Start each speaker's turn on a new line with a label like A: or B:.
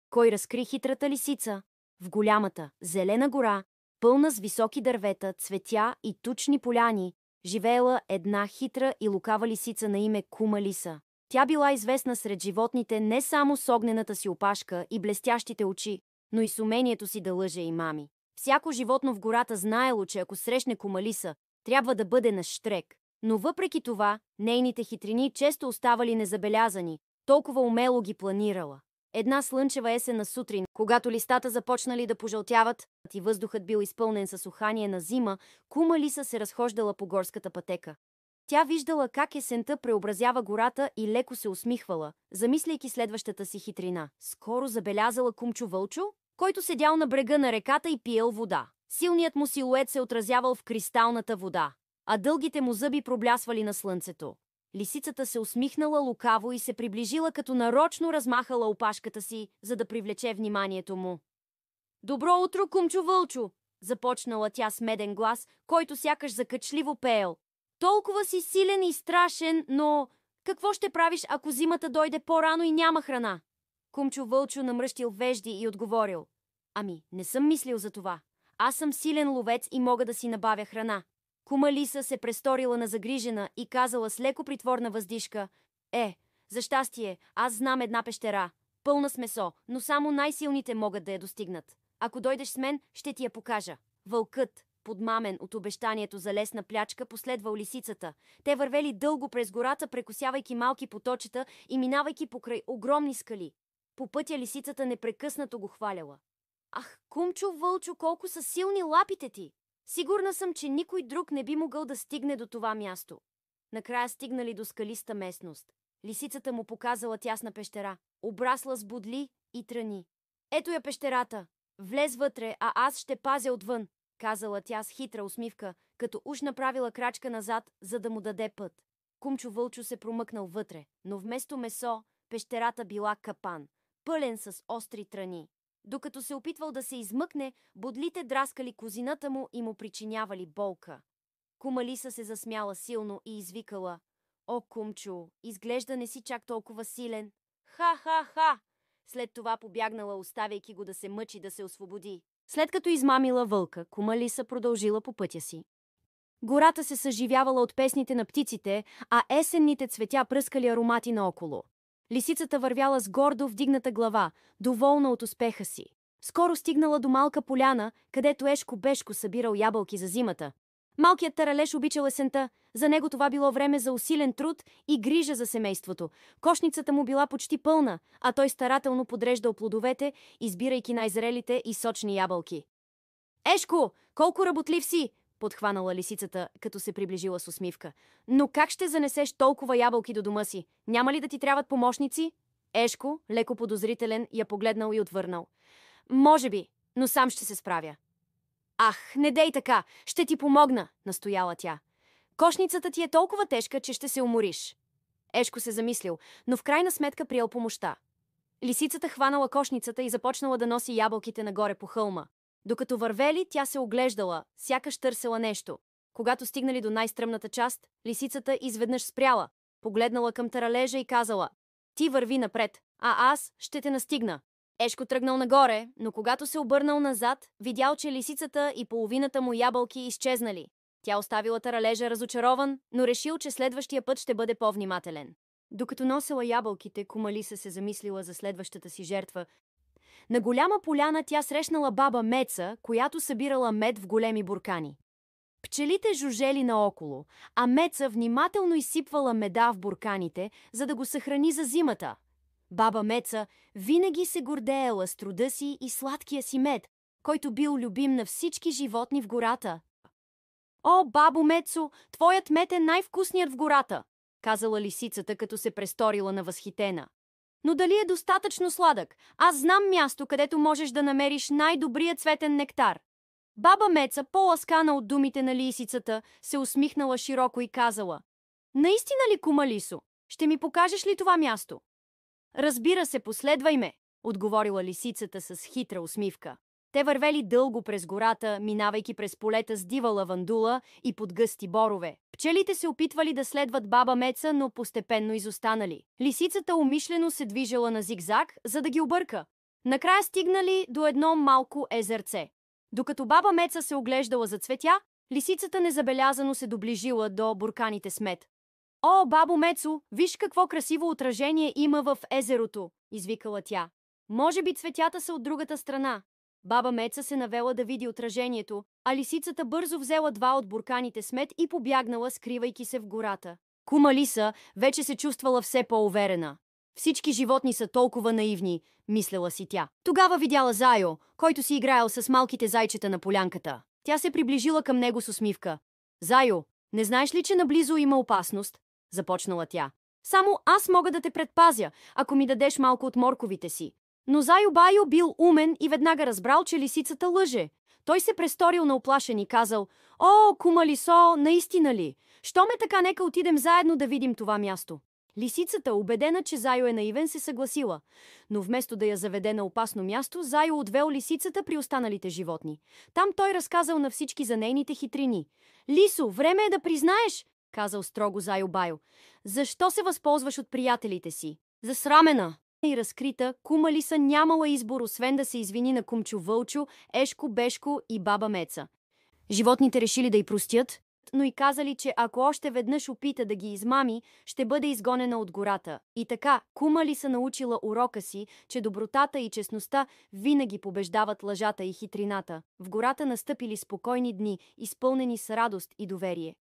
A: Кой разкри хитрата лисица? В голямата, зелена гора, пълна с високи дървета, цветя и тучни поляни, живеела една хитра и лукава лисица на име Кума Лиса. Тя била известна сред животните не само с огнената си опашка и блестящите очи, но и с умението си да лъже и мами. Всяко животно в гората знаело, че ако срещне Кума Лиса, трябва да бъде на щрек. Но въпреки това, нейните хитрини често оставали незабелязани, толкова умело ги планирала. Една слънчева есенна сутрин, когато листата започнали да пожълтяват и въздухът бил изпълнен с ухание на зима, Кума Лиса се разхождала по горската пътека. Тя виждала как есента преобразява гората и леко се усмихвала, замисляйки следващата си хитрина. Скоро забелязала Кумчо Вълчо, който седял на брега на реката и пиел вода. Силният му силует се отразявал в кристалната вода, а дългите му зъби проблясвали на слънцето. Лисицата се усмихнала лукаво и се приближила, като нарочно размахала опашката си, за да привлече вниманието му. «Добро утро, Кумчо Вълчо!» започнала тя с меден глас, който сякаш закачливо пеел. «Толкова си силен и страшен, но какво ще правиш, ако зимата дойде по-рано и няма храна?» Кумчо Вълчо намръщил вежди и отговорил. «Ами, не съм мислил за това. Аз съм силен ловец и мога да си набавя храна». Кума Лиса се престорила на загрижена и казала с леко притворна въздишка: за щастие, аз знам една пещера, пълна с месо, но само най-силните могат да я достигнат. Ако дойдеш с мен, ще ти я покажа». Вълкът, подмамен от обещанието за лесна плячка, последвал лисицата. Те вървели дълго през гората, прекосявайки малки поточета и минавайки покрай огромни скали. По пътя лисицата непрекъснато го хваляла. «Ах, Кумчо Вълчо, колко са силни лапите ти! Сигурна съм, че никой друг не би могъл да стигне до това място». Накрая стигнали до скалиста местност. Лисицата му показала тясна пещера, обрасла с бодли и тръни. «Ето я пещерата! Влез вътре, а аз ще пазя отвън», казала тя с хитра усмивка, като уж направила крачка назад, за да му даде път. Кумчо Вълчо се промъкнал вътре, но вместо месо, пещерата била капан, пълен с остри тръни. Докато се опитвал да се измъкне, бодлите драскали козината му и му причинявали болка. Кума Лиса се засмяла силно и извикала: «О, Кумчо, изглежда не си чак толкова силен». «Ха-ха-ха!» След това побягнала, оставяйки го да се мъчи да се освободи. След като измамила вълка, Кума Лиса продължила по пътя си. Гората се съживявала от песните на птиците, а есенните цветя пръскали аромати наоколо. Лисицата вървяла с гордо вдигната глава, доволна от успеха си. Скоро стигнала до малка поляна, където Ешко Бешко събирал ябълки за зимата. Малкият таралеж обичал есента, за него това било време за усилен труд и грижа за семейството. Кошницата му била почти пълна, а той старателно подреждал плодовете, избирайки най-зрелите и сочни ябълки. «Ешко, колко работлив си!» подхванала лисицата, като се приближила с усмивка. «Но как ще занесеш толкова ябълки до дома си? Няма ли да ти трябват помощници?» Ешко, леко подозрителен, я погледнал и отвърнал. «Може би, но сам ще се справя». «Ах, не дей така! Ще ти помогна!» настояла тя. «Кошницата ти е толкова тежка, че ще се умориш». Ешко се замислил, но в крайна сметка приел помощта. Лисицата хванала кошницата и започнала да носи ябълките нагоре по хълма. Докато вървели, тя се оглеждала, сякаш търсела нещо. Когато стигнали до най-стръмната част, лисицата изведнъж спряла, погледнала към таралежа и казала: «Ти върви напред, а аз ще те настигна». Ешко тръгнал нагоре, но когато се обърнал назад, видял, че лисицата и половината му ябълки изчезнали. Тя оставила таралежа разочарован, но решил, че следващия път ще бъде по-внимателен. Докато носела ябълките, Кума Лиса се замислила за следващата си жертва. На голяма поляна тя срещнала баба Меца, която събирала мед в големи буркани. Пчелите жужели наоколо, а Меца внимателно изсипвала меда в бурканите, за да го съхрани за зимата. Баба Меца винаги се гордеела с труда си и сладкия си мед, който бил любим на всички животни в гората. «О, бабо Мецо, твоят мед е най-вкусният в гората!» казала лисицата, като се престорила на възхитена. «Но дали е достатъчно сладък? Аз знам място, където можеш да намериш най-добрия цветен нектар». Баба Меца, по-ласкана от думите на лисицата, се усмихнала широко и казала: «Наистина ли, Кума Лисо? Ще ми покажеш ли това място?» «Разбира се, последвай ме», отговорила лисицата с хитра усмивка. Те вървели дълго през гората, минавайки през полета с дива лавандула и под гъсти борове. Пчелите се опитвали да следват баба Меца, но постепенно изостанали. Лисицата умишлено се движела на зигзаг, за да ги обърка. Накрая стигнали до едно малко езерце. Докато баба Меца се оглеждала за цветя, лисицата незабелязано се доближила до бурканите с мед. О, бабо Мецо, виж какво красиво отражение има в езерото, извикала тя. Може би цветята са от другата страна. Баба Меца се навела да види отражението, а лисицата бързо взела два от бурканите с мед и побягнала, скривайки се в гората. Кума Лиса вече се чувствала все по-уверена. Всички животни са толкова наивни, мислела си тя. Тогава видяла Зайо, който си играел с малките зайчета на полянката. Тя се приближила към него с усмивка. Зайо, не знаеш ли, че наблизо има опасност? Започнала тя. Само аз мога да те предпазя, ако ми дадеш малко от морковите си. Но Зайо Байо бил умен и веднага разбрал, че лисицата лъже. Той се престорил на уплашен и казал: О, кума Лисо, наистина ли? Що ме така, нека отидем заедно да видим това място. Лисицата, убедена, че Зайо е наивен, се съгласила. Но вместо да я заведе на опасно място, Зайо отвел лисицата при останалите животни. Там той разказал на всички за нейните хитрини. Лисо, време е да признаеш, казал строго Зайо Байо. Защо се възползваш от приятелите си? Засрамена и разкрита, кума Лиса нямала избор, освен да се извини на кумчо Вълчо, Ешко, Бешко и баба Меца. Животните решили да й простят, но и казали, че ако още веднъж опита да ги измами, ще бъде изгонена от гората. И така, кума Лиса научила урока си, че добротата и честността винаги побеждават лъжата и хитрината. В гората настъпили спокойни дни, изпълнени с радост и доверие.